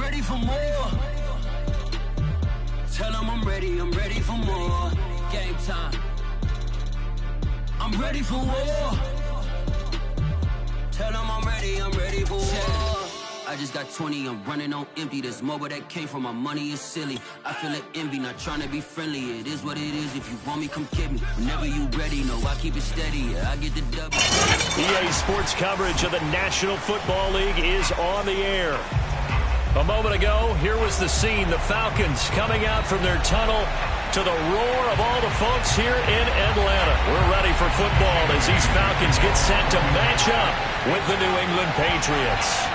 ready for more. Tell them I'm ready for more. Game time. I'm ready for war. Tell them I'm ready for war. I just got 20, I'm running on empty. This mobile that came from my money is silly. I feel like envy, not trying to be friendly. It is what it is, if you want me, come get me. Whenever you ready, no, I keep it steady. Yeah, I get the W. EA Sports coverage of the National Football League is on the air. A moment ago, here was the scene. The Falcons coming out from their tunnel to the roar of all the folks here in Atlanta. We're ready for football as these Falcons get set to match up with the New England Patriots.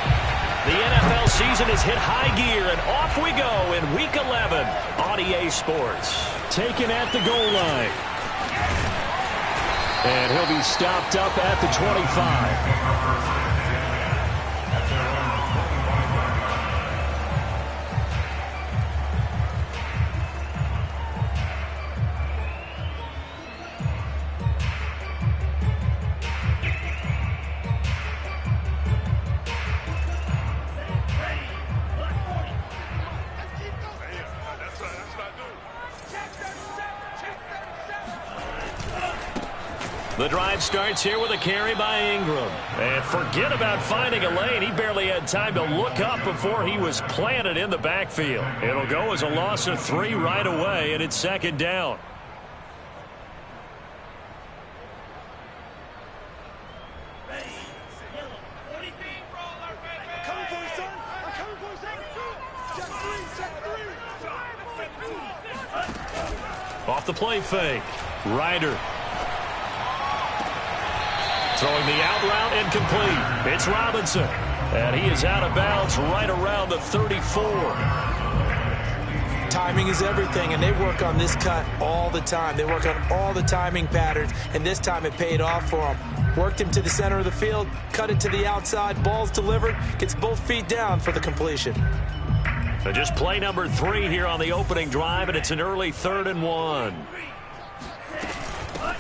The NFL season has hit high gear, and off we go in Week 11 on EA Sports. Taken at the goal line. And he'll be stopped up at the 25. The drive starts here with a carry by Ingram. And forget about finding a lane. He barely had time to look up before he was planted in the backfield. It'll go as a loss of 3 right away, and it's second down. Off the play fake. Ryder. Throwing the out route incomplete. It's Robinson. And he is out of bounds right around the 34. Timing is everything, and they work on this cut all the time. They work on all the timing patterns, and this time it paid off for him. Worked him to the center of the field, cut it to the outside, ball's delivered, gets both feet down for the completion. So just play number 3 here on the opening drive, and it's an early 3rd and 1.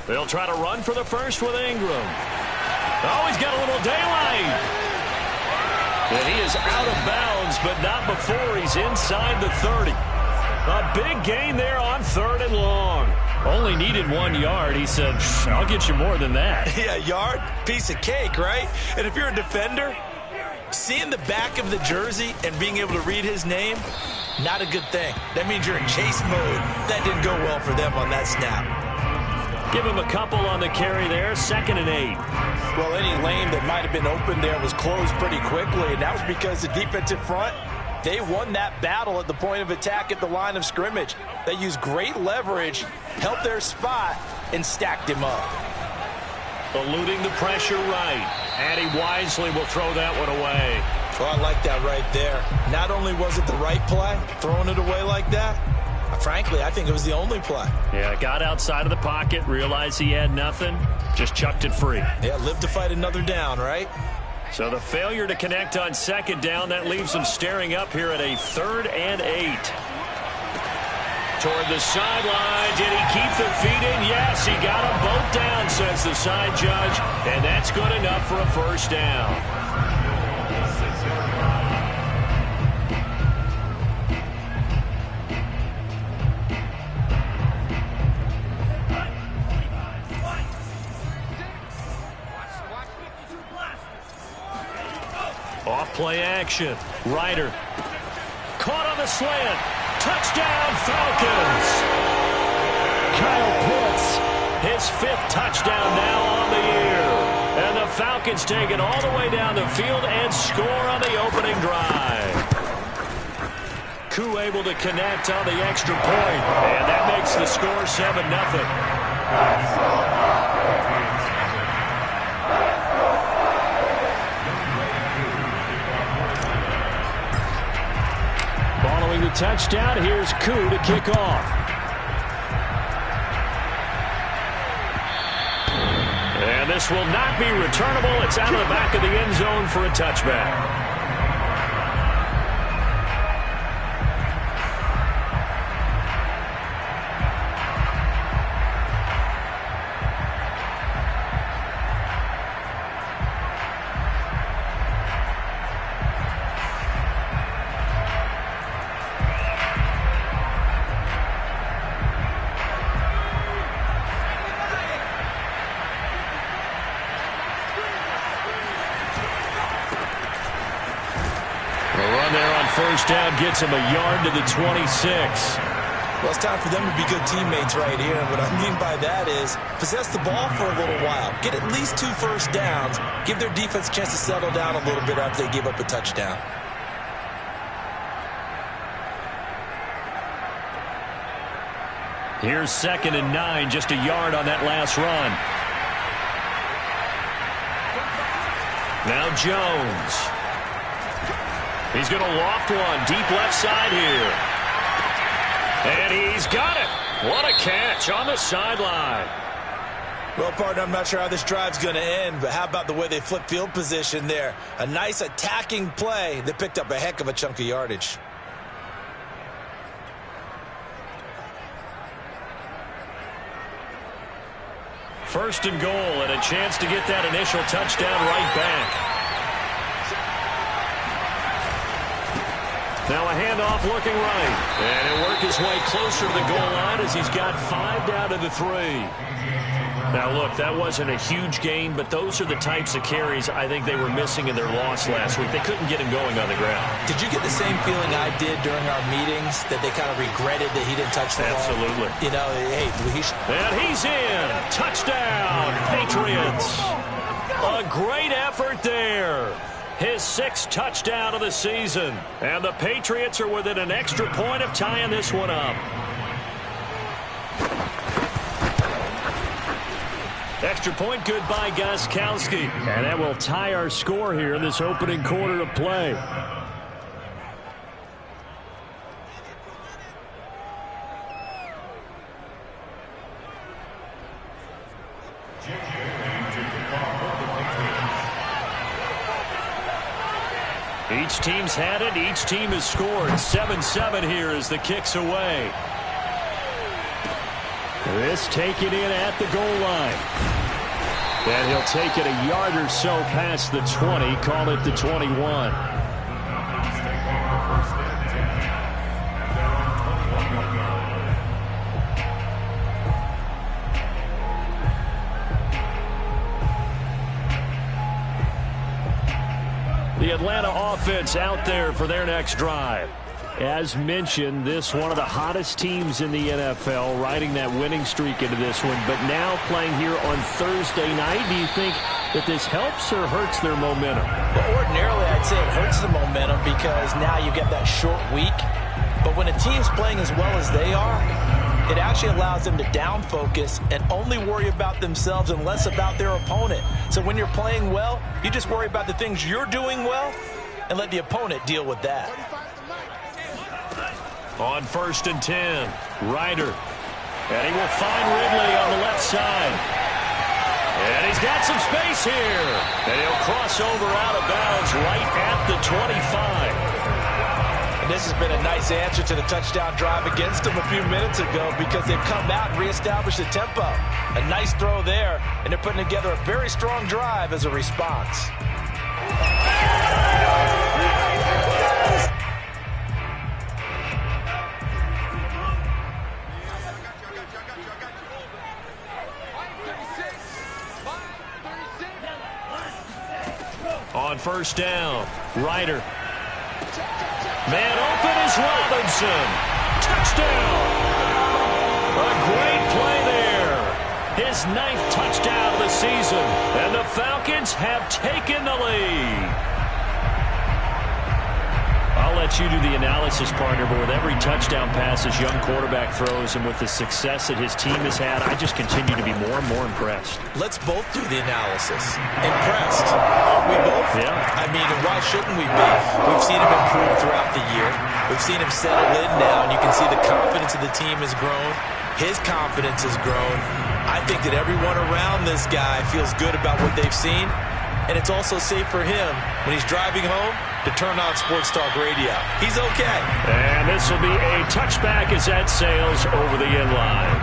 They'll try to run for the first with Ingram. Oh, he's got a little daylight. And he is out of bounds, but not before he's inside the 30. A big gain there on 3rd and long. Only needed 1 yard. He said, I'll get you more than that. Yeah, yard, piece of cake, right? And if you're a defender, seeing the back of the jersey and being able to read his name, not a good thing. That means you're in chase mode. That didn't go well for them on that snap. Give him a couple on the carry there, 2nd and 8. Well, any lane that might have been open there was closed pretty quickly, and that was because the defensive front, they won that battle at the point of attack at the line of scrimmage. They used great leverage, held their spot, and stacked him up. Eluding the pressure right, and he wisely will throw that one away. Well, I like that right there. Not only was it the right play, throwing it away like that, frankly, I think it was the only play. Yeah, got outside of the pocket, realized he had nothing, just chucked it free. Yeah, live to fight another down, right? So the failure to connect on 2nd down, that leaves him staring up here at a 3rd and 8. Toward the sideline, did he keep the feet in? Yes, he got them both down, says the side judge, and that's good enough for a first down. Off play action. Ryder. Caught on the slant. Touchdown, Falcons. Kyle Pitts, his 5th touchdown now on the year. And the Falcons take it all the way down the field and score on the opening drive. Koo able to connect on the extra point. And that makes the score 7-0. Following the touchdown, here's Koo to kick off. And this will not be returnable. It's out of the back of the end zone for a touchback. first down gets him a yard to the 26. Well, it's time for them to be good teammates right here. And what I mean by that is possess the ball for a little while. Get at least 2 first downs. Give their defense a chance to settle down a little bit after they give up a touchdown. Here's 2nd and 9, just a yard on that last run. Now Jones. He's going to loft one deep left side here. And he's got it. What a catch on the sideline. Well, partner, I'm not sure how this drive's going to end, but how about the way they flip field position there? A nice attacking play that picked up a heck of a chunk of yardage. First and goal, and a chance to get that initial touchdown right back. Now a handoff looking right. And he'll work his way closer to the goal line as he's got 5 down to the 3. Now, look, that wasn't a huge gain, but those are the types of carries I think they were missing in their loss last week. They couldn't get him going on the ground. Did you get the same feeling I did during our meetings, that they kind of regretted that he didn't touch the ball? Absolutely. You know, hey, and he's in. Touchdown, Patriots. A great effort there. His 6th touchdown of the season. And the Patriots are within an extra point of tying this one up. Extra point good by Gostkowski. And that will tie our score here in this opening quarter of play. Each team's had it. Each team has scored. 7-7 here as the kick's away. This taken in at the goal line. And he'll take it a yard or so past the 20. Call it the 21. The Atlanta offense out there for their next drive. As mentioned, this one of the hottest teams in the NFL, riding that winning streak into this one, but now playing here on Thursday night. Do you think that this helps or hurts their momentum? Well, ordinarily, I'd say it hurts the momentum because now you get that short week. But when a team's playing as well as they are, it actually allows them to down focus and only worry about themselves and less about their opponent. So when you're playing well, you just worry about the things you're doing well and let the opponent deal with that. On 1st and 10, Ryder. And he will find Ridley on the left side. And he's got some space here. And he'll cross over out of bounds right at the 25. And this has been a nice answer to the touchdown drive against them a few minutes ago because they've come out and reestablished the tempo. A nice throw there, and they're putting together a very strong drive as a response. On 1st down, Ryder. Man open is Robinson. Touchdown. A great play there. His 9th touchdown of the season. And the Falcons have taken the lead. I'll let you do the analysis, partner, but with every touchdown pass this young quarterback throws and with the success that his team has had, I just continue to be more and more impressed. Let's both do the analysis. Impressed. Aren't we both? Yeah. I mean, and why shouldn't we be? We've seen him improve throughout the year. We've seen him settle in now, and you can see the confidence of the team has grown. His confidence has grown. I think that everyone around this guy feels good about what they've seen, and it's also safe for him when he's driving home to turn on Sports Talk Radio. He's okay. And this will be a touchback as that sails over the end line.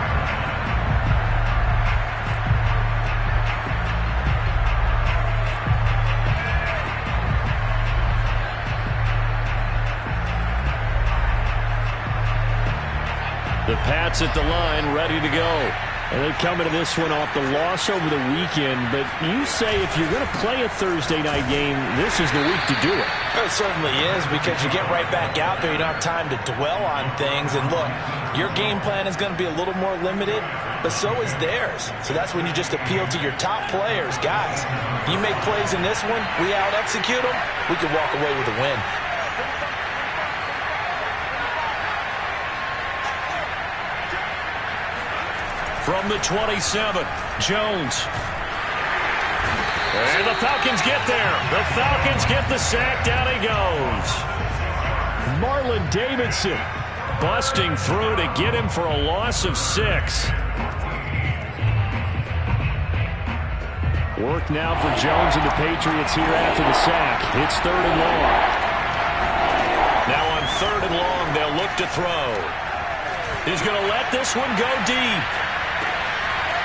The Pats at the line, ready to go. And they come into this one off the loss over the weekend, but you say if you're going to play a Thursday night game, this is the week to do it. It certainly is, because you get right back out there. You don't have time to dwell on things. And look, your game plan is going to be a little more limited, but so is theirs. So that's when you just appeal to your top players. Guys, you make plays in this one, we out-execute them, we can walk away with a win. From the 27, Jones. And the Falcons get there. The Falcons get the sack. Down he goes. Marlon Davidson busting through to get him for a loss of 6. Work now for Jones and the Patriots here after the sack. It's 3rd and long. Now on 3rd and long, they'll look to throw. He's going to let this one go deep.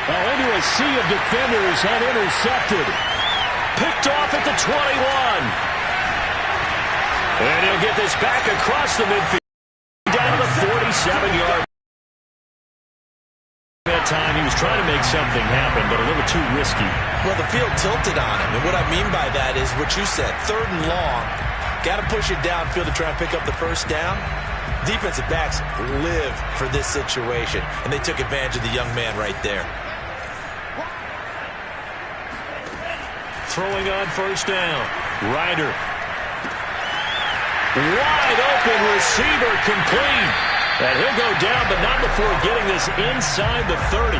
Into a sea of defenders and intercepted. Picked off at the 21. And he'll get this back across the midfield. Down to the 47-yard. That time he was trying to make something happen, but a little too risky. Well, the field tilted on him. And what I mean by that is what you said. 3rd and long. Got to push it downfield to try and pick up the first down. Defensive backs live for this situation, and they took advantage of the young man right there. Throwing on 1st down. Ryder. Wide open receiver complete. And he'll go down, but not before getting this inside the 30.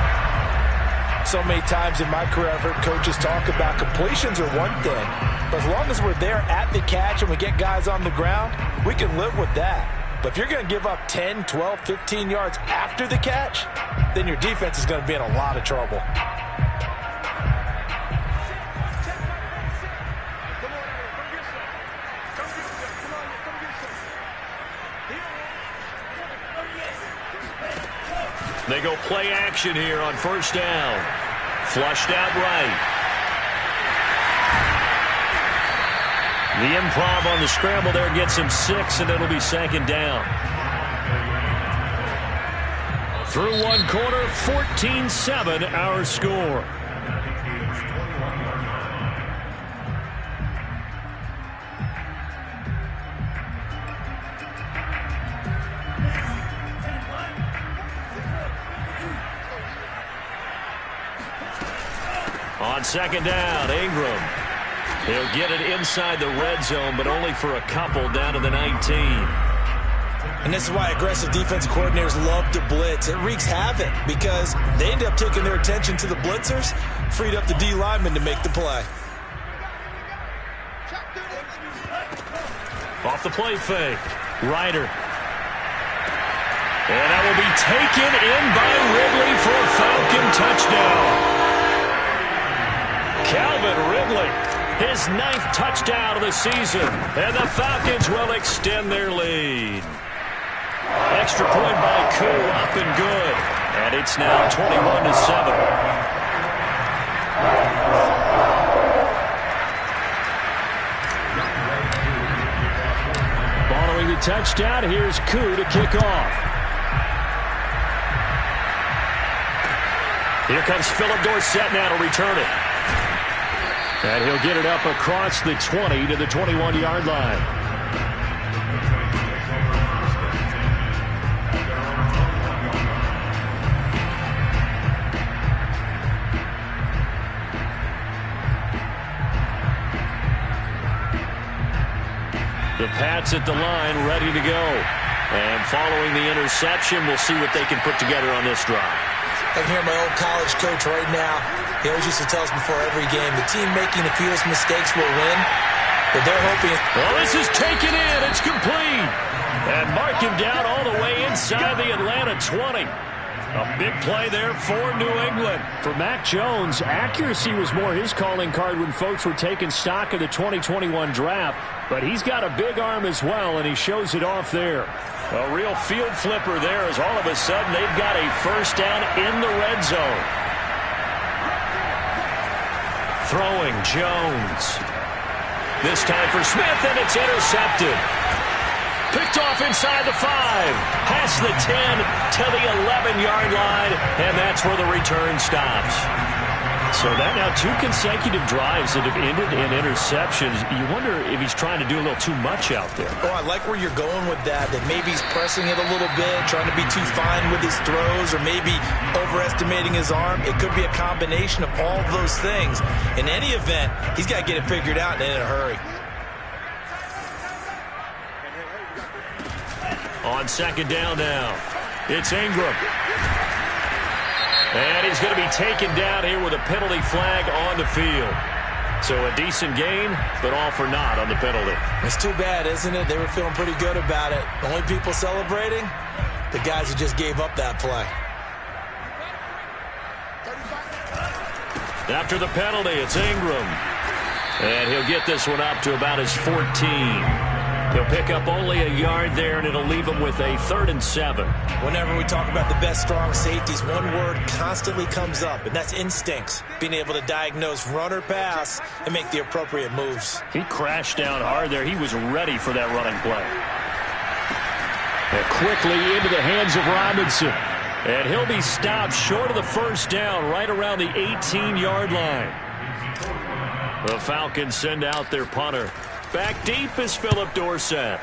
So many times in my career, I've heard coaches talk about completions are one thing. But as long as we're there at the catch and we get guys on the ground, we can live with that. But if you're going to give up 10, 12, 15 yards after the catch, then your defense is going to be in a lot of trouble. They go play action here on 1st down. Flushed out right. The improv on the scramble there gets him 6, and it'll be 2nd down. Through one quarter, 14-7 our score. On 2nd down, Ingram. He'll get it inside the red zone, but only for a couple down to the 19. And this is why aggressive defense coordinators love to blitz. It wreaks havoc because they end up taking their attention to the blitzers, freed up the D lineman to make the play. Off the play fake. Ryder. And that will be taken in by Ridley for a Falcon touchdown. Calvin Ridley, his 9th touchdown of the season, and the Falcons will extend their lead. Extra point by Koo, up and good, and it's now 21-7. Following the touchdown, here's Koo to kick off. Here comes Philip Dorsett now to return it. And he'll get it up across the 20 to the 21-yard line. The Pats at the line, ready to go. And following the interception, we'll see what they can put together on this drive. I can hear my old college coach right now. He always used to tell us before every game, the team making the fewest mistakes will win. But they're hoping. Well, this is taken in. It's complete. And mark him down all the way inside the Atlanta 20. A big play there for New England. For Mac Jones, accuracy was more his calling card when folks were taking stock of the 2021 draft. But he's got a big arm as well, and he shows it off there. A real field flipper there as all of a sudden they've got a 1st down in the red zone. Throwing Jones. This time for Smith, and it's intercepted. Picked off inside the 5. Past the 10 to the 11-yard line. And that's where the return stops. So that now 2 consecutive drives that have ended in interceptions. You wonder if he's trying to do a little too much out there. Oh, I like where you're going with that maybe he's pressing it a little bit, trying to be too fine with his throws, or maybe overestimating his arm. It could be a combination of all of those things. In any event, he's got to get it figured out and in a hurry. On second down now, it's Ingram. And he's going to be taken down here with a penalty flag on the field. So a decent gain, but all for naught on the penalty. It's too bad, isn't it? They were feeling pretty good about it. The only people celebrating, the guys who just gave up that play. After the penalty, it's Ingram. And he'll get this one up to about his 14. He'll pick up only a yard there, and it'll leave him with a 3rd and 7. Whenever we talk about the best strong safeties, one word constantly comes up, and that's instincts. Being able to diagnose run or pass and make the appropriate moves. He crashed down hard there. He was ready for that running play. And quickly into the hands of Robinson. And he'll be stopped short of the first down, right around the 18-yard line. The Falcons send out their punter. Back deep is Philip Dorsett.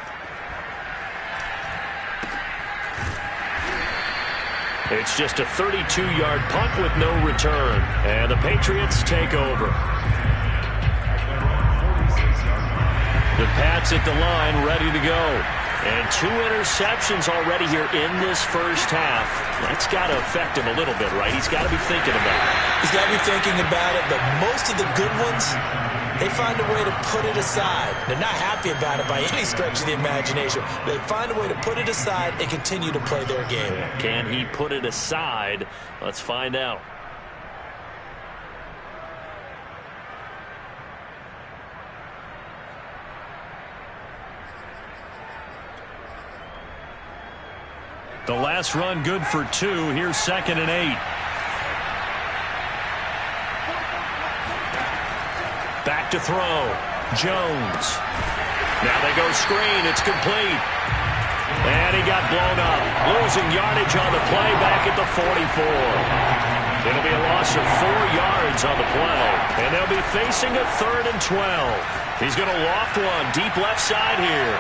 It's just a 32-yard punt with no return. And the Patriots take over. The Pats at the line, ready to go. And 2 interceptions already here in this first half. That's got to affect him a little bit, right? He's got to be thinking about it. He's got to be thinking about it, but most of the good ones, they find a way to put it aside. They're not happy about it by any stretch of the imagination. They find a way to put it aside and continue to play their game. Can he put it aside? Let's find out. The last run good for 2. Here's 2nd and 8. Back to throw. Jones. Now they go screen. It's complete. And he got blown up. Losing yardage on the play back at the 44. It'll be a loss of 4 yards on the play. And they'll be facing a 3rd and 12. He's going to loft one deep left side here.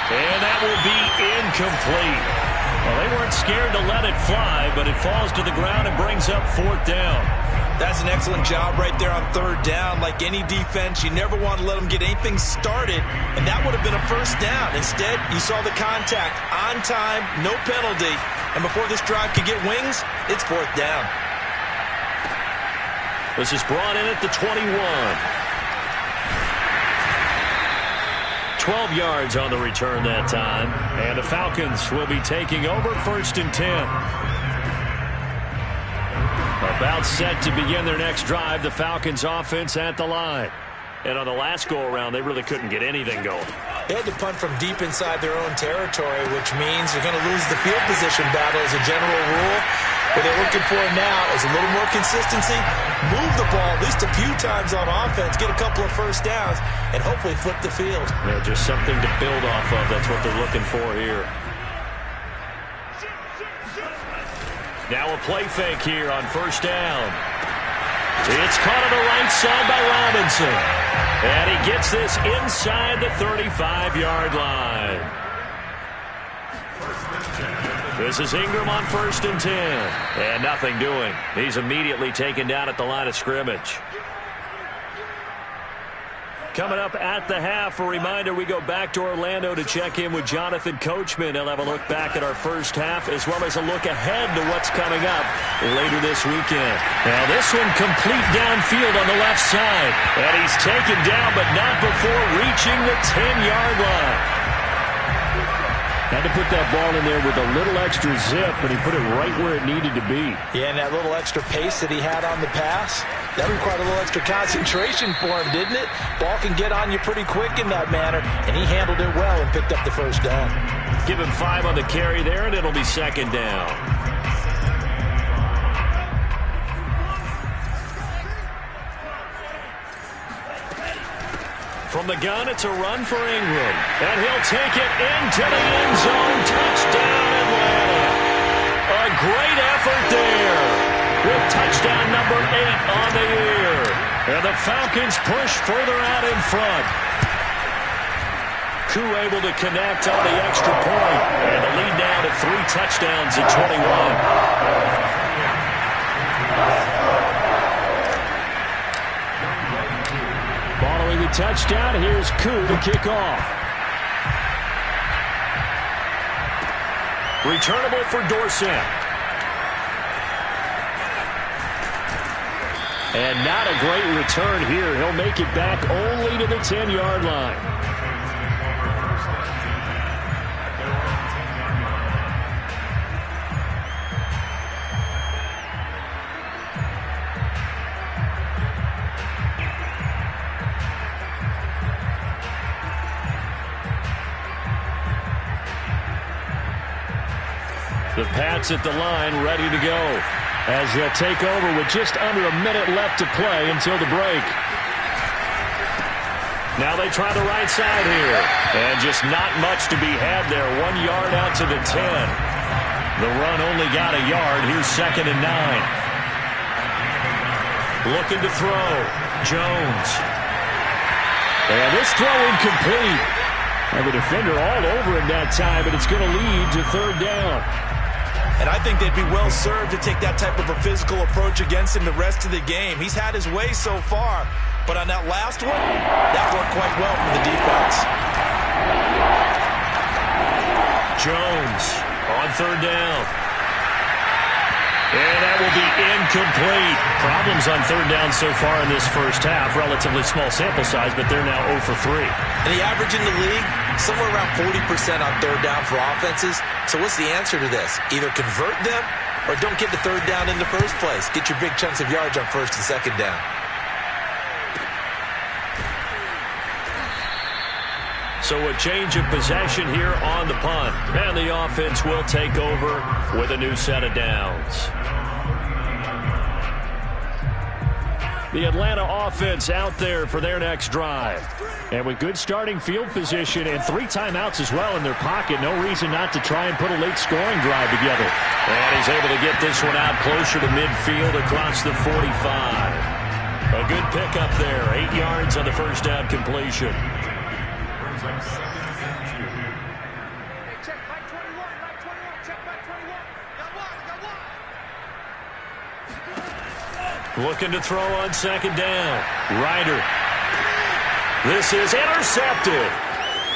And that will be incomplete. Well, they weren't scared to let it fly, but it falls to the ground and brings up 4th down. That's an excellent job right there on 3rd down. Like any defense, you never want to let them get anything started, and that would have been a 1st down. Instead, you saw the contact on time, no penalty, and before this drive could get wings, it's 4th down. This is brought in at the 21. 12 yards on the return that time. And the Falcons will be taking over 1st and 10. About set to begin their next drive. The Falcons offense at the line. And on the last go-around, they really couldn't get anything going. They had to punt from deep inside their own territory, which means they're going to lose the field position battle as a general rule. What they're looking for now is a little more consistency, move the ball at least a few times on offense, get a couple of 1st downs, and hopefully flip the field. Yeah, just something to build off of. That's what they're looking for here. Now a play fake here on 1st down. It's caught on the right side by Robinson. And he gets this inside the 35-yard line. This is Ingram on 1st and 10. And nothing doing. He's immediately taken down at the line of scrimmage. Coming up at the half, a reminder, we go back to Orlando to check in with Jonathan Coachman. He'll have a look back at our first half as well as a look ahead to what's coming up later this weekend. Now this one complete downfield on the left side. And he's taken down, but not before reaching the 10-yard line. Had to put that ball in there with a little extra zip, but he put it right where it needed to be. Yeah, and that little extra pace that he had on the pass, that required a little extra concentration for him, didn't it? Ball can get on you pretty quick in that manner, and he handled it well and picked up the 1st down. Give him 5 on the carry there, and it'll be 2nd down. From the gun, it's a run for Ingram. And he'll take it into the end zone. Touchdown, Atlanta. A great effort there. With touchdown number 8 on the year. And the Falcons push further out in front. Koo able to connect on the extra point. And the lead now to 3 touchdowns at 21. Following the touchdown, here's Koo to kick off. Returnable for Dorsett. And not a great return here. He'll make it back only to the 10-yard line. The Pats at the line, ready to go, as they'll take over with just under a minute left to play until the break. Now they try the right side here, and just not much to be had there. 1 yard out to the 10. The run only got a yard. Here's 2nd and 9. Looking to throw. Jones. And this throw incomplete. And the defender all over him that time, but it's going to lead to 3rd down. And I think they'd be well served to take that type of a physical approach against him the rest of the game. He's had his way so far, but on that last one, that worked quite well for the defense. Jones on 3rd down. And that will be incomplete. Problems on 3rd down so far in this first half. Relatively small sample size, but they're now 0 for 3. And the average in the league, somewhere around 40% on 3rd down for offenses. So what's the answer to this? Either convert them or don't get the 3rd down in the first place. Get your big chunks of yards on 1st and 2nd down. So a change of possession here on the punt. And the offense will take over with a new set of downs. The Atlanta offense out there for their next drive. And with good starting field position and 3 timeouts as well in their pocket, no reason not to try and put a late scoring drive together. And he's able to get this one out closer to midfield across the 45. A good pickup there. 8 yards on the first down completion. Looking to throw on 2nd down. Ryder. This is intercepted.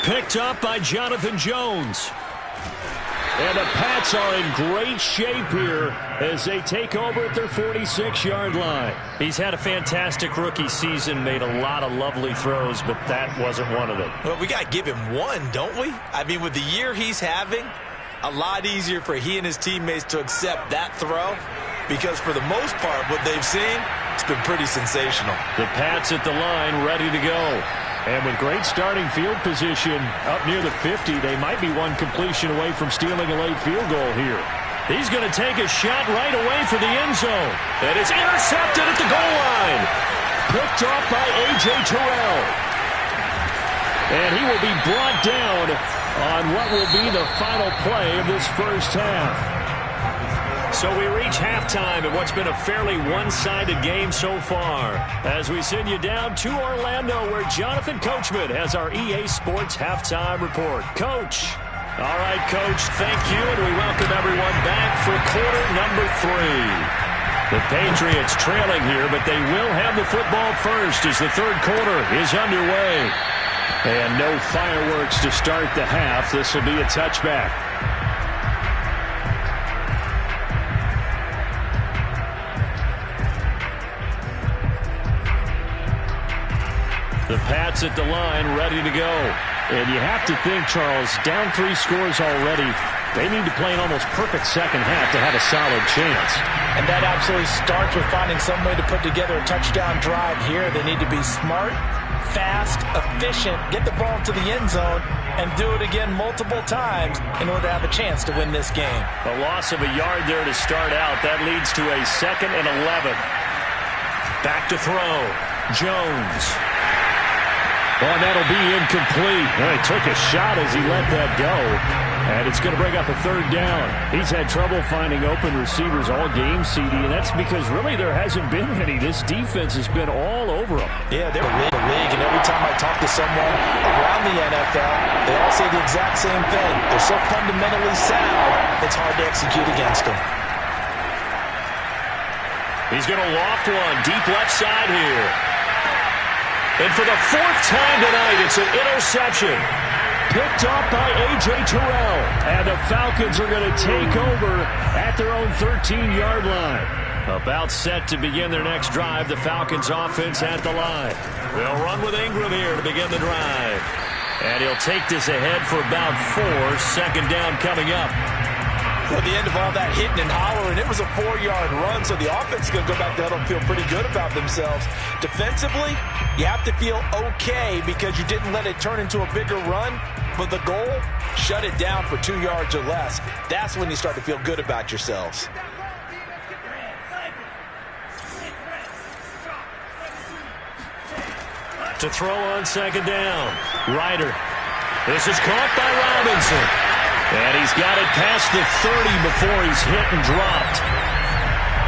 Picked up by Jonathan Jones. And the Pats are in great shape here as they take over at their 46-yard line. He's had a fantastic rookie season, made a lot of lovely throws, but that wasn't one of them. Well, we got to give him one, don't we? I mean, with the year he's having, a lot easier for he and his teammates to accept that throw. Because for the most part, what they've seen, it's been pretty sensational. The Pats at the line, ready to go. And with great starting field position up near the 50, they might be one completion away from stealing a late field goal here. He's going to take a shot right away for the end zone. And it's intercepted at the goal line. Picked off by A.J. Terrell. And he will be brought down on what will be the final play of this first half. So we reach halftime in what's been a fairly one-sided game so far. As we send you down to Orlando, where Jonathan Coachman has our EA Sports Halftime Report. Coach. All right, Coach, thank you, and we welcome everyone back for quarter number 3. The Patriots trailing here, but they will have the football first as the third quarter is underway. And no fireworks to start the half. This will be a touchback. The Pats at the line, ready to go. And you have to think, Charles, down 3 scores already. They need to play an almost perfect second half to have a solid chance. And that absolutely starts with finding some way to put together a touchdown drive here. They need to be smart, fast, efficient, get the ball to the end zone, and do it again multiple times in order to have a chance to win this game. A loss of a yard there to start out. That leads to a 2nd and 11. Back to throw. Jones. and that'll be incomplete. Well, he took a shot as he let that go, and it's going to bring up a third down. He's had trouble finding open receivers all game, CD, and that's because really there hasn't been any. This defense has been all over him. Yeah, they're in the league, and every time I talk to someone around the NFL, they all say the exact same thing. They're so fundamentally sound, it's hard to execute against them. He's going to loft one deep left side here. And for the fourth time tonight, it's an interception. Picked off by A.J. Terrell. And the Falcons are going to take over at their own 13-yard line. About set to begin their next drive. The Falcons offense at the line. They'll run with Ingram here to begin the drive. And he'll take this ahead for about 4. Second down coming up. Well, at the end of all that hitting and hollering, it was a 4-yard run, so the offense is going to go back to huddle and feel pretty good about themselves. Defensively, you have to feel okay because you didn't let it turn into a bigger run, but the goal, shut it down for 2 yards or less. That's when you start to feel good about yourselves. To throw on second down. Ryder. This is caught by Robinson. And he's got it past the 30 before he's hit and dropped.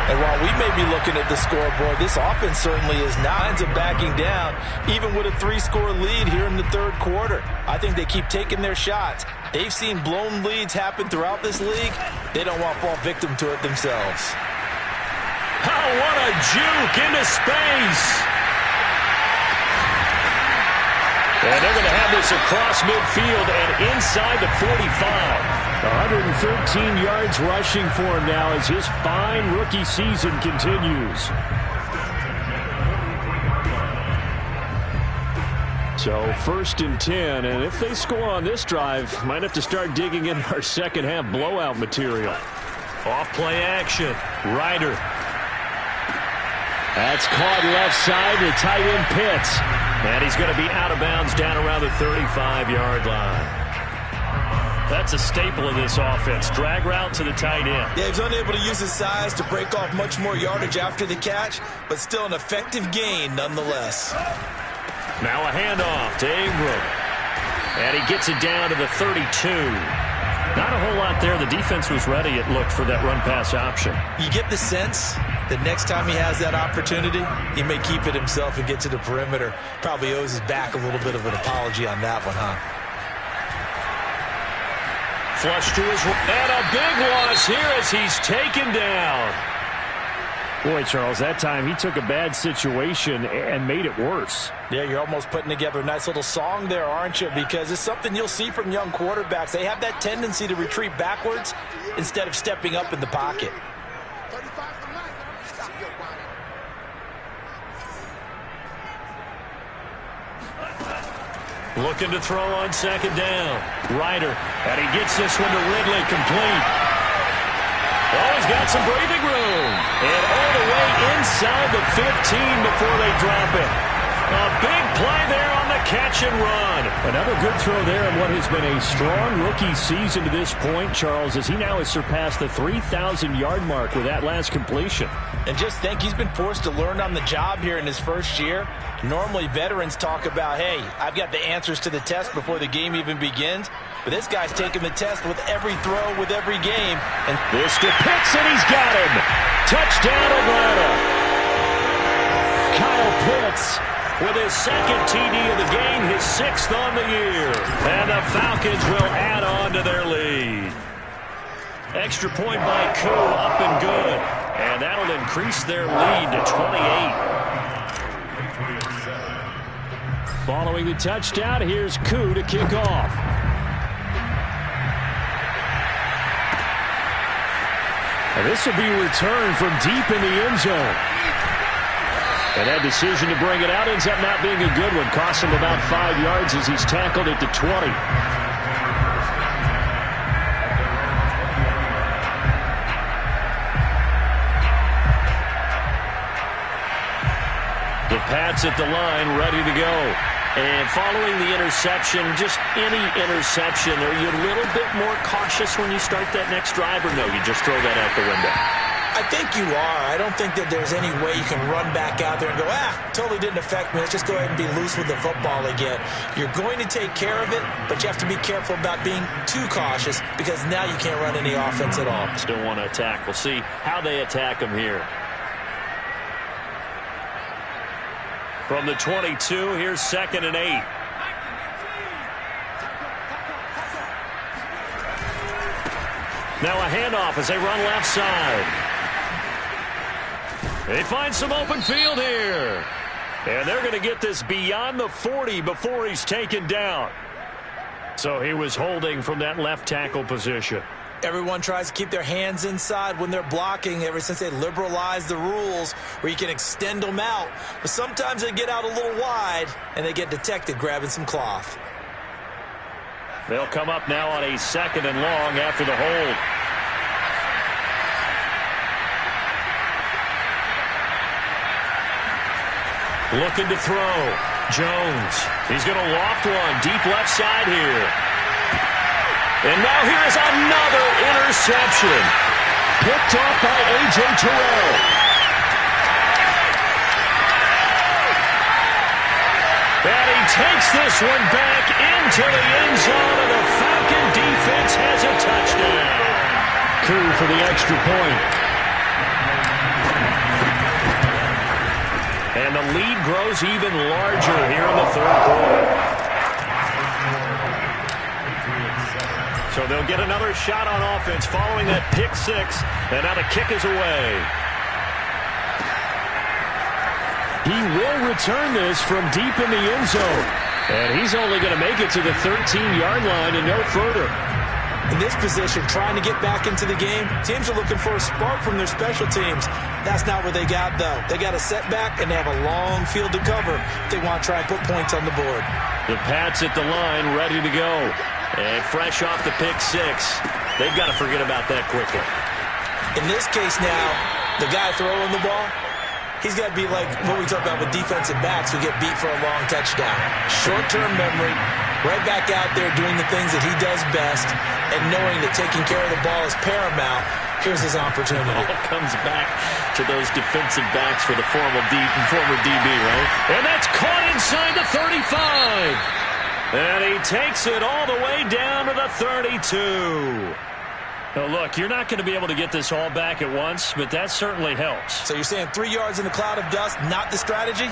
And while we may be looking at the scoreboard, this offense certainly is not backing down, even with a 3-score lead here in the third quarter. I think they keep taking their shots. They've seen blown leads happen throughout this league. They don't want to fall victim to it themselves. Oh, what a juke into space. And they're going to have this across midfield and inside the 45. 113 yards rushing for him now as his fine rookie season continues. So 1st and 10, and if they score on this drive, might have to start digging in our second half blowout material. Off play action. Ryder. That's caught left side to tight end Pitts. And he's going to be out of bounds down around the 35-yard line. That's a staple of this offense. Drag route to the tight end. Yeah, he's unable to use his size to break off much more yardage after the catch, but still an effective gain nonetheless. Now a handoff to Ingram. And he gets it down to the 32. Not a whole lot there. The defense was ready, it looked, for that run-pass option. You get the sense that next time he has that opportunity, he may keep it himself and get to the perimeter. Probably owes his back a little bit of an apology on that one, huh? Flush to his right. And a big loss here as he's taken down. Boy, Charles, that time he took a bad situation and made it worse. Yeah, you're almost putting together a nice little song there, aren't you? Because it's something you'll see from young quarterbacks. They have that tendency to retreat backwards instead of stepping up in the pocket. Looking to throw on second down. Ryder. And he gets this one to Ridley, complete. Oh, he's got some breathing room. And all the way inside the 15 before they drop it. A big play there on the catch and run. Another good throw there in what has been a strong rookie season to this point, Charles, as he now has surpassed the 3,000-yard mark with that last completion. And just think, he's been forced to learn on the job here in his first year. Normally, veterans talk about, hey, I've got the answers to the test before the game even begins. But this guy's taking the test with every throw, with every game. And this to Pitts, and he's got him. Touchdown, Atlanta. Kyle Pitts with his second TD of the game, his 6th on the year. And the Falcons will add on to their lead. Extra point by Koo, up and good. And that'll increase their lead to 28. Following the touchdown, here's Koo to kick off. And this will be returned from deep in the end zone. And that decision to bring it out ends up not being a good one. Cost him about 5 yards as he's tackled at the 20. The Pats at the line, ready to go. And following the interception, just any interception, are you a little bit more cautious when you start that next drive, or no, you just throw that out the window? I think you are. I don't think that there's any way you can run back out there and go, totally didn't affect me. Let's just go ahead and be loose with the football again. You're going to take care of it, but you have to be careful about being too cautious because now you can't run any offense at all. Still want to attack. We'll see how they attack him here. From the 22, here's 2nd and 8. Now a handoff as they run left side. They find some open field here. And they're going to get this beyond the 40 before he's taken down. So he was holding from that left tackle position. Everyone tries to keep their hands inside when they're blocking ever since they liberalized the rules where you can extend them out. But sometimes they get out a little wide and they get detected grabbing some cloth. They'll come up now on a 2nd and long after the hold. Looking to throw. Jones. He's going to loft one. Deep left side here. And now here is another interception. Picked off by A.J. Terrell. And he takes this one back into the end zone, and the Falcon defense has a touchdown. Coup for the extra point. And the lead grows even larger here in the 3rd quarter. So they'll get another shot on offense following that pick 6, and now the kick is away. He will return this from deep in the end zone. And he's only going to make it to the 13-yard line and no further. In this position, trying to get back into the game, teams are looking for a spark from their special teams. That's not what they got, though. They got a setback, and they have a long field to cover if they want to try and put points on the board. The Pats at the line, ready to go. And fresh off the pick 6, they've got to forget about that quickly. In this case now, the guy throwing the ball, he's got to be like what we talk about with defensive backs who get beat for a long touchdown. Short-term memory, right back out there doing the things that he does best, and knowing that taking care of the ball is paramount. Here's his opportunity. All comes back to those defensive backs for the former DB, right? And that's caught inside the 35. And he takes it all the way down to the 32. Now, look, you're not going to be able to get this all back at once, but that certainly helps. So you're saying 3 yards in a cloud of dust, not the strategy?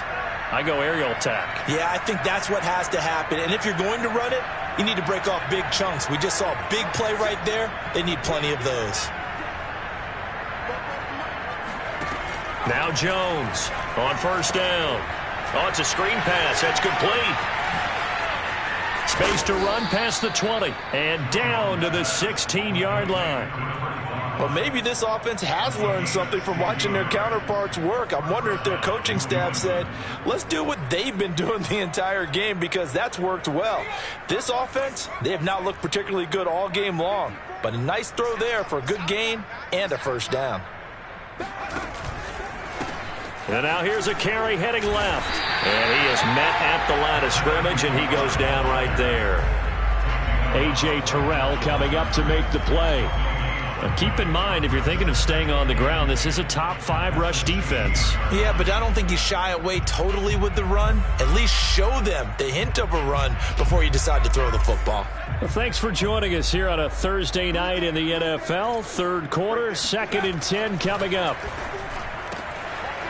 I go aerial attack. Yeah, I think that's what has to happen. And if you're going to run it, you need to break off big chunks. We just saw a big play right there. They need plenty of those. Now Jones on 1st down. Oh, it's a screen pass. That's complete. Space to run past the 20 and down to the 16-yard line. Well, maybe this offense has learned something from watching their counterparts work. I'm wondering if their coaching staff said, let's do what they've been doing the entire game because that's worked well. This offense, they have not looked particularly good all game long, but a nice throw there for a good gain and a 1st down. And now here's a carry heading left. And he is met at the line of scrimmage, and he goes down right there. A.J. Terrell coming up to make the play. Now keep in mind, if you're thinking of staying on the ground, this is a top 5 rush defense. Yeah, but I don't think you shy away totally with the run. At least show them the hint of a run before you decide to throw the football. Well, thanks for joining us here on a Thursday night in the NFL. 3rd quarter, 2nd and 10 coming up.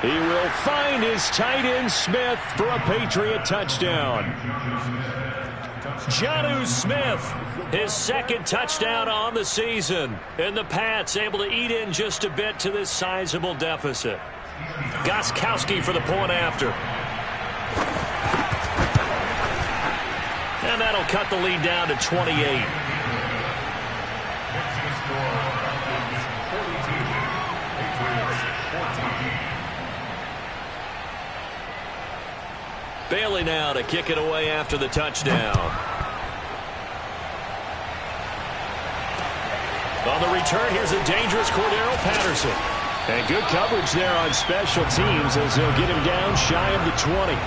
He will find his tight end Smith for a Patriot touchdown. Jonnu Smith, his 2nd touchdown on the season. And the Pats able to eat in just a bit to this sizable deficit. Gostkowski for the point after. And that'll cut the lead down to 28. Bailey now to kick it away after the touchdown. On the return, here's a dangerous Cordero Patterson. And good coverage there on special teams as they'll get him down shy of the 20.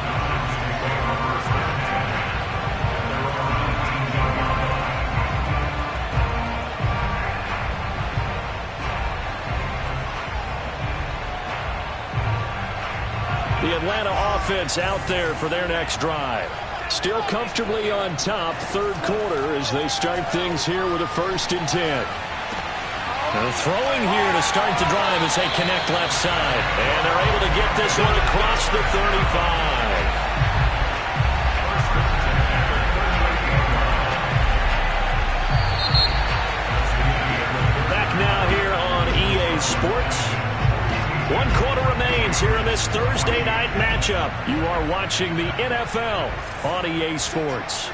Atlanta offense out there for their next drive. Still comfortably on top, third quarter, as they start things here with a 1st and 10. Throwing here to start the drive as they connect left side. And they're able to get this one across the 35. Back now here on EA Sports. 1 quarter remains here in this Thursday night matchup. You are watching the NFL on EA Sports.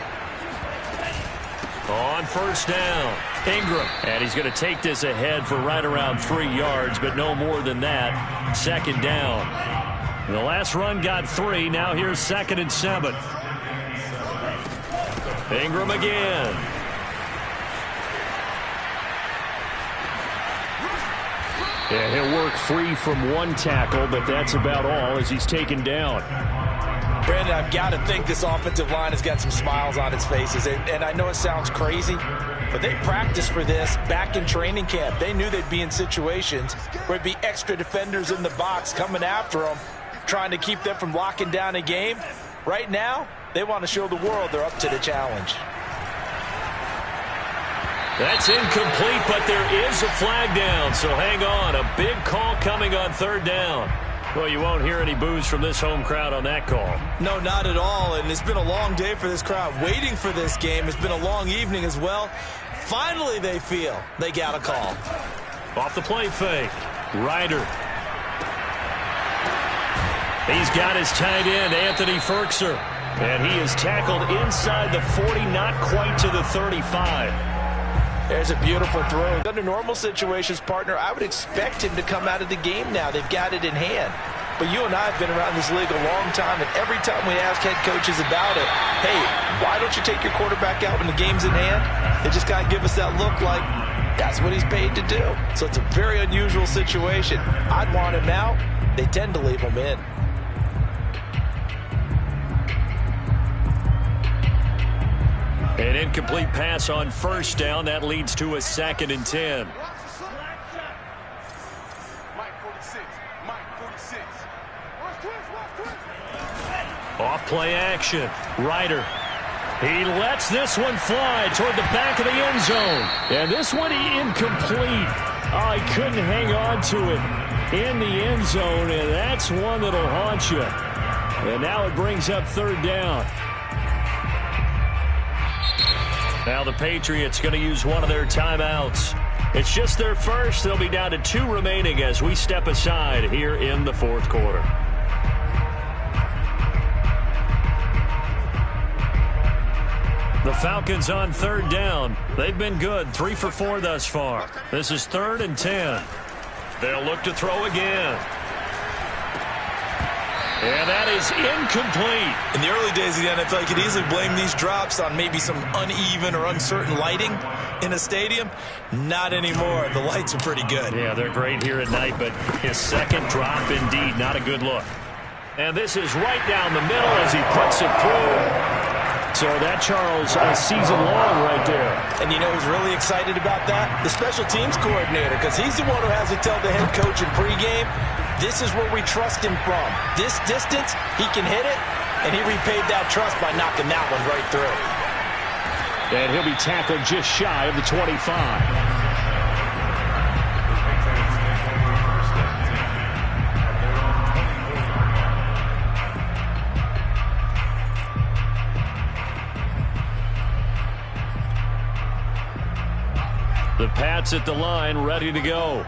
On 1st down, Ingram. And he's going to take this ahead for right around 3 yards, but no more than that. 2nd down. The last run got 3. Now here's 2nd and 7. Ingram again. And he'll work free from 1 tackle, but that's about all as he's taken down. Brandon, I've got to think this offensive line has got some smiles on its faces. And I know it sounds crazy, but they practiced for this back in training camp. They knew they'd be in situations where it'd be extra defenders in the box coming after them, trying to keep them from locking down a game. Right now, they want to show the world they're up to the challenge. That's incomplete, but there is a flag down, so hang on. A big call coming on 3rd down. Well, you won't hear any boos from this home crowd on that call. No, not at all, and it's been a long day for this crowd waiting for this game. It's been a long evening as well. Finally, they feel they got a call. Off the play fake. Ryder. He's got his tight end, Anthony Ferkser. And he is tackled inside the 40, not quite to the 35. There's a beautiful throw. Under normal situations, partner, I would expect him to come out of the game now. They've got it in hand. But you and I have been around this league a long time, and every time we ask head coaches about it, hey, why don't you take your quarterback out when the game's in hand? They just kind of give us that look like that's what he's paid to do. So it's a very unusual situation. I'd want him out. They tend to leave him in. An incomplete pass on 1st down. That leads to a 2nd and 10. Off play action. Ryder. He lets this one fly toward the back of the end zone. And this one incomplete. Oh, he couldn't hang on to it in the end zone, and that's one that'll haunt you. And now it brings up 3rd down. Now the Patriots going to use one of their timeouts. It's just their first. They'll be down to 2 remaining as we step aside here in the 4th quarter. The Falcons on 3rd down. They've been good, 3 for 4 thus far. This is 3rd and 10. They'll look to throw again. And that is incomplete. In the early days of the NFL, you could easily blame these drops on maybe some uneven or uncertain lighting in a stadium. Not anymore. The lights are pretty good. Yeah, they're great here at night, but his 2nd drop, indeed, not a good look. And this is right down the middle as he puts it through. So that, Charles, a season long right there. And you know who's really excited about that? The special teams coordinator, because he's the one who has to tell the head coach in pregame, this is where we trust him from. This distance, he can hit it, and he repaid that trust by knocking that one right through. And he'll be tackled just shy of the 25. The Pats at the line, ready to go.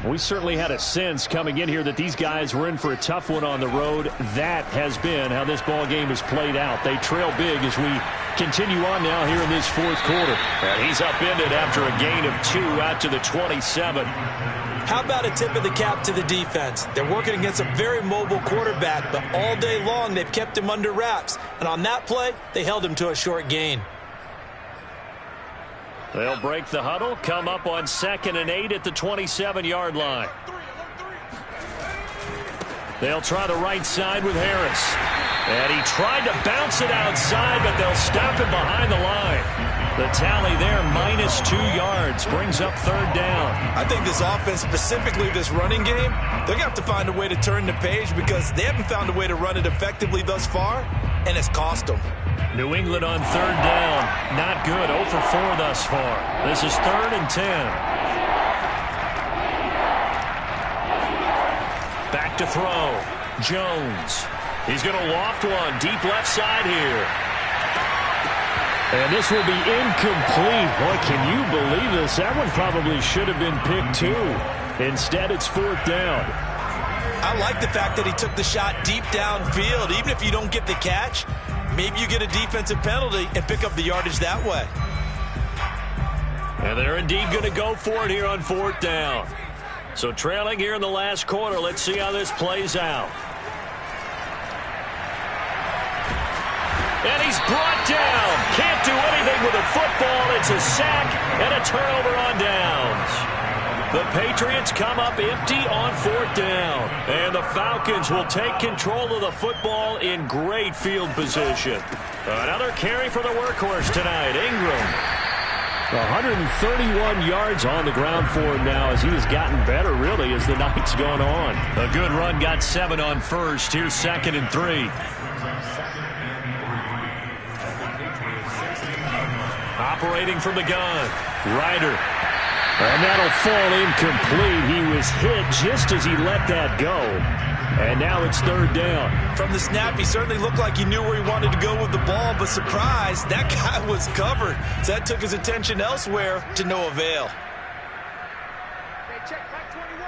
We certainly had a sense coming in here that these guys were in for a tough one on the road. That has been how this ball game has played out. They trail big as we continue on now here in this 4th quarter. And he's upended after a gain of 2 out to the 27. How about a tip of the cap to the defense? They're working against a very mobile quarterback, but all day long they've kept him under wraps. And on that play, they held him to a short gain. They'll break the huddle, come up on 2nd and 8 at the 27-yard line. They'll try the right side with Harris. And he tried to bounce it outside, but they'll stop him behind the line. The tally there, -2 yards, brings up 3rd down. I think this offense, specifically this running game, they're going to have to find a way to turn the page because they haven't found a way to run it effectively thus far, and it's cost them. New England on 3rd down. Not good. 0 for 4 thus far. This is 3rd and 10. Back to throw. Jones. He's going to loft one. Deep left side here. And this will be incomplete. Boy, can you believe this? That one probably should have been picked too. Instead, it's 4th down. I like the fact that he took the shot deep downfield. Even if you don't get the catch, maybe you get a defensive penalty and pick up the yardage that way. And they're indeed going to go for it here on 4th down. So trailing here in the last quarter. Let's see how this plays out. And he's brought down. Can't do anything with the football. It's a sack and a turnover on downs. The Patriots come up empty on 4th down. And the Falcons will take control of the football in great field position. Another carry for the workhorse tonight, Ingram. 131 yards on the ground for him now as he has gotten better, really, as the night's gone on. A good run, got 7 on first. Here's 2nd and 3. Operating from the gun, Ryder. And that'll fall incomplete. He was hit just as he let that go. And now it's 3rd down. From the snap, he certainly looked like he knew where he wanted to go with the ball, but surprise, that guy was covered. So that took his attention elsewhere to no avail. Hey, check back 21,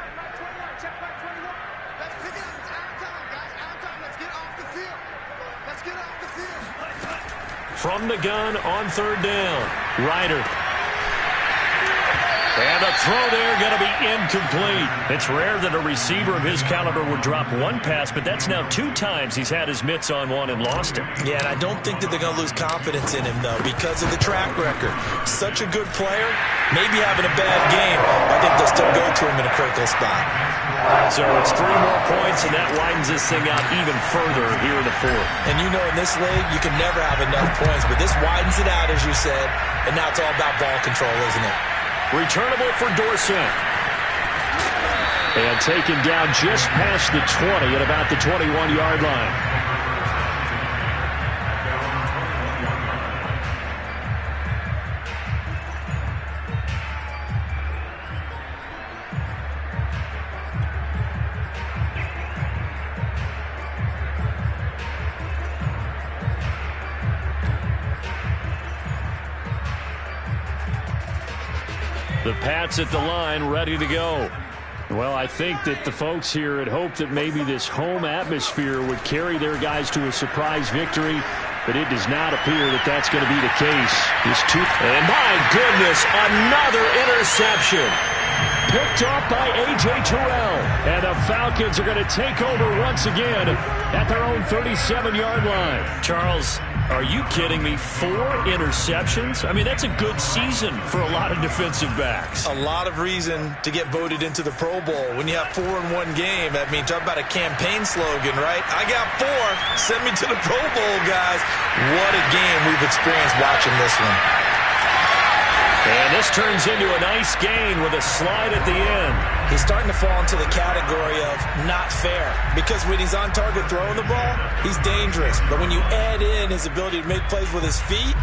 check back 21. Let's pick it up. It's out of time, guys. Out of time. Let's get off the field. Let's get off the field. From the gun on 3rd down, Ryder. And the throw there going to be incomplete. It's rare that a receiver of his caliber would drop one pass, but that's now 2 times he's had his mitts on one and lost it. Yeah, and I don't think that they're going to lose confidence in him, though, because of the track record. Such a good player, maybe having a bad game. I think they'll still go to him in a critical spot. So it's 3 more points, and that widens this thing out even further here in the 4th. And you know, in this league, you can never have enough points, but this widens it out, as you said, and now it's all about ball control, isn't it? Returnable for Dorsett. And taken down just past the 20 at about the 21-yard line. The Pats at the line, ready to go. Well, I think that the folks here had hoped that maybe this home atmosphere would carry their guys to a surprise victory, but it does not appear that that's going to be the case. And my goodness, another interception. Picked off by A.J. Terrell. And the Falcons are going to take over once again at their own 37-yard line. Charles, are you kidding me? 4 interceptions? I mean, that's a good season for a lot of defensive backs. A lot of reason to get voted into the Pro Bowl. When you have 4 in one game, I mean, talk about a campaign slogan, right? I got 4. Send me to the Pro Bowl, guys. What a game we've experienced watching this one. And this turns into a nice gain with a slide at the end. He's starting to fall into the category of not fair, because when he's on target throwing the ball, he's dangerous. But when you add in his ability to make plays with his feet,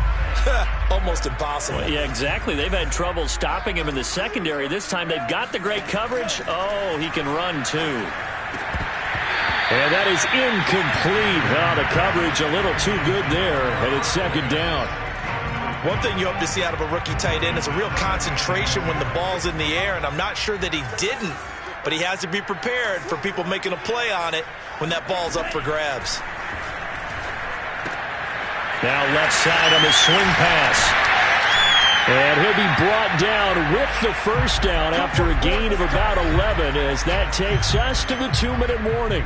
almost impossible. Well, yeah, exactly. They've had trouble stopping him in the secondary. This time they've got the great coverage. Oh, he can run too. And that is incomplete. Well, the coverage a little too good there, and it's 2nd down. One thing you hope to see out of a rookie tight end is a real concentration when the ball's in the air, and I'm not sure that he didn't, but he has to be prepared for people making a play on it when that ball's up for grabs. Now left side on the swing pass. And he'll be brought down with the first down after a gain of about 11 as that takes us to the 2-minute warning.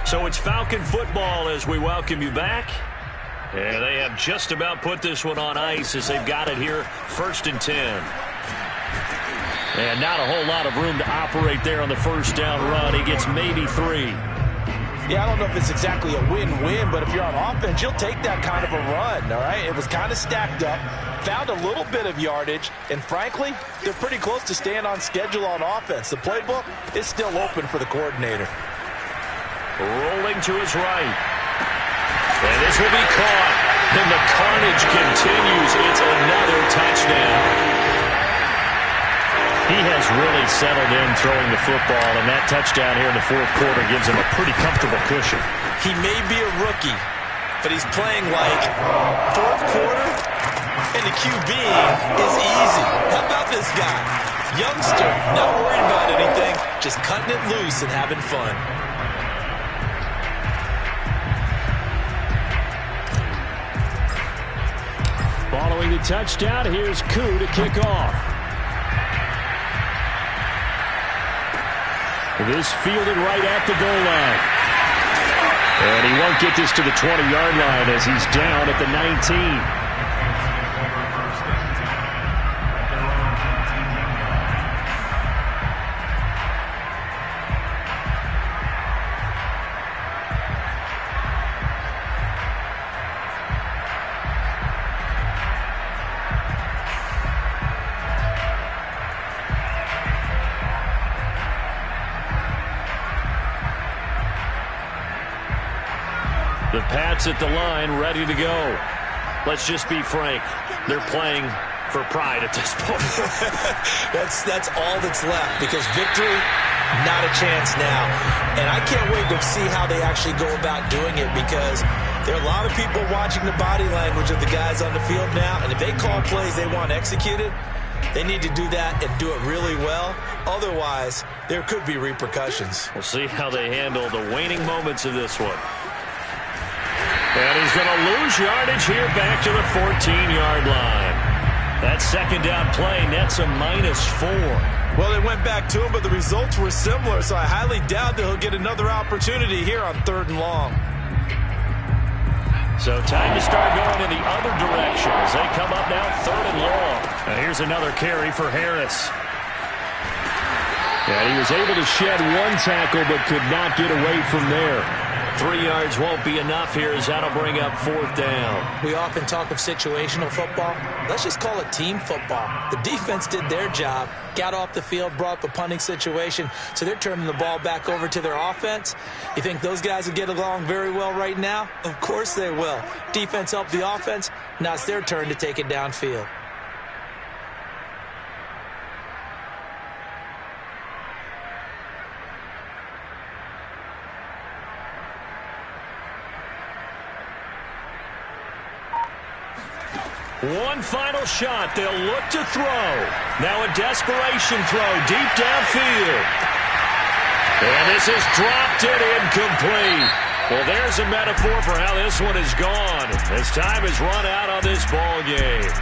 So it's Falcon football as we welcome you back. And they have just about put this one on ice as they've got it here, 1st and 10. And not a whole lot of room to operate there on the first down run. He gets maybe 3. Yeah, I don't know if it's exactly a win-win, but if you're on offense, you'll take that kind of a run, all right? It was kind of stacked up, found a little bit of yardage, and frankly, they're pretty close to staying on schedule on offense. The playbook is still open for the coordinator. Rolling to his right. And this will be caught. And the carnage continues. It's another touchdown. He has really settled in throwing the football, and that touchdown here in the fourth quarter gives him a pretty comfortable cushion. He may be a rookie, but he's playing like fourth quarter, and the QB is easy. How about this guy? Youngster, not worried about anything, just cutting it loose and having fun. Following the touchdown, here's Koo to kick off. This fielded right at the goal line. And he won't get this to the 20-yard line as he's down at the 19. The Pats at the line, ready to go. Let's just be frank. They're playing for pride at this point. That's all that's left, because victory, not a chance now. And I can't wait to see how they actually go about doing it, because there are a lot of people watching the body language of the guys on the field now, and if they call plays they want executed, they need to do that and do it really well. Otherwise, there could be repercussions. We'll see how they handle the waning moments of this one. And he's going to lose yardage here back to the 14-yard line. That second down play nets a -4. Well, they went back to him, but the results were similar, so I highly doubt that he'll get another opportunity here on 3rd and long. So time to start going in the other direction as they come up now 3rd and long. Now here's another carry for Harris. And he was able to shed one tackle but could not get away from there. 3 yards won't be enough here as that'll bring up 4th down. We often talk of situational football. Let's just call it team football. The defense did their job, got off the field, brought up a punting situation, so they're turning the ball back over to their offense. You think those guys will get along very well right now? Of course they will. Defense helped the offense. Now it's their turn to take it downfield. One final shot. They'll look to throw. Now a desperation throw deep downfield. And this is dropped it incomplete. Well, there's a metaphor for how this one is gone as time has run out on this ball game.